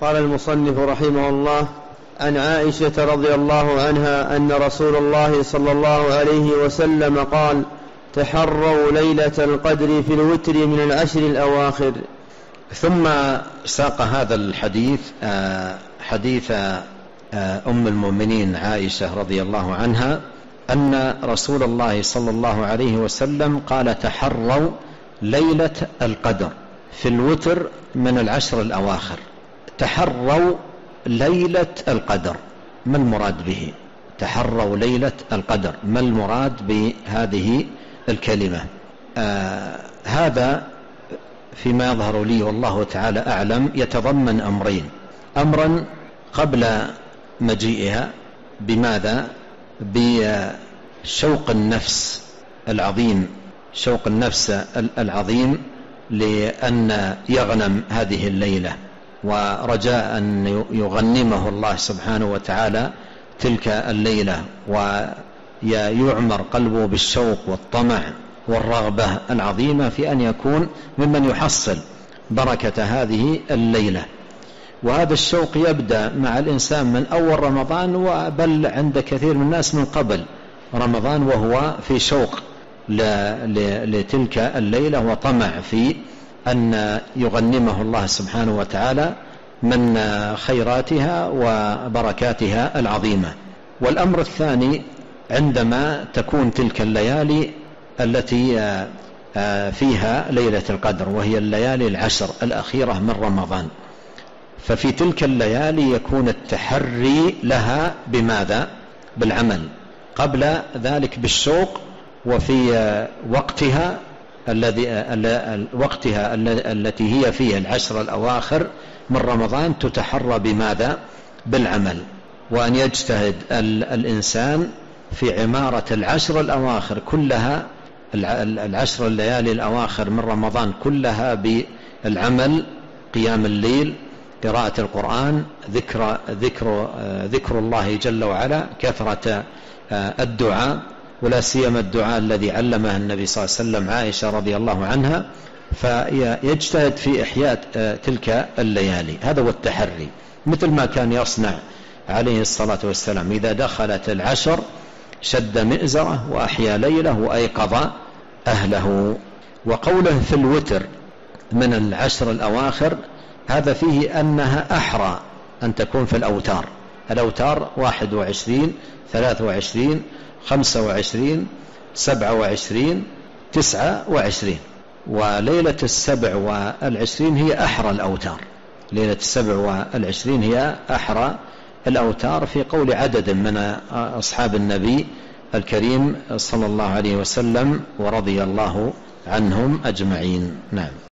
قال المصنف رحمه الله: عن عائشة رضي الله عنها أن رسول الله صلى الله عليه وسلم قال: تحروا ليلة القدر في الوتر من العشر الأواخر. ثم ساق هذا الحديث حديث أم المؤمنين عائشة رضي الله عنها أن رسول الله صلى الله عليه وسلم قال: تحروا ليلة القدر في الوتر من العشر الأواخر. تحروا ليلة القدر، ما المراد به؟ تحروا ليلة القدر، ما المراد بهذه الكلمة؟ هذا فيما يظهر لي والله تعالى أعلم يتضمن أمرين: أمرا قبل مجيئها، بماذا؟ بشوق النفس العظيم، شوق النفس العظيم لأن يغنم هذه الليلة، ورجاء أن يغنمه الله سبحانه وتعالى تلك الليلة، ويعمر قلبه بالشوق والطمع والرغبة العظيمة في أن يكون ممن يحصل بركة هذه الليلة. وهذا الشوق يبدأ مع الإنسان من أول رمضان، بل عند كثير من الناس من قبل رمضان، وهو في شوق لتلك الليلة وطمع في أن يغنمه الله سبحانه وتعالى من خيراتها وبركاتها العظيمة. والأمر الثاني عندما تكون تلك الليالي التي فيها ليلة القدر، وهي الليالي العشر الأخيرة من رمضان، ففي تلك الليالي يكون التحري لها بماذا؟ بالعمل، قبل ذلك بالشوق، وفي وقتها التي هي فيها العشر الأواخر من رمضان تتحرى بماذا؟ بالعمل، وأن يجتهد الإنسان في عمارة العشر الأواخر كلها، العشر الليالي الأواخر من رمضان كلها بالعمل، قيام الليل، قراءة القرآن، ذكر الله جل وعلا، كثرة الدعاء، ولا سيما الدعاء الذي علمه النبي صلى الله عليه وسلم عائشة رضي الله عنها، فيجتهد في إحياء تلك الليالي. هذا هو التحري، مثل ما كان يصنع عليه الصلاة والسلام إذا دخلت العشر شد مئزره وأحيا ليله وأيقظ أهله. وقوله في الوتر من العشر الأواخر، هذا فيه أنها أحرى أن تكون في الأوتار. الأوتار 21 23 25 27 29، وليلة 27 هي أحرى الأوتار. ليلة 27 هي أحرى الأوتار في قول عدد من أصحاب النبي الكريم صلى الله عليه وسلم ورضي الله عنهم أجمعين. نعم.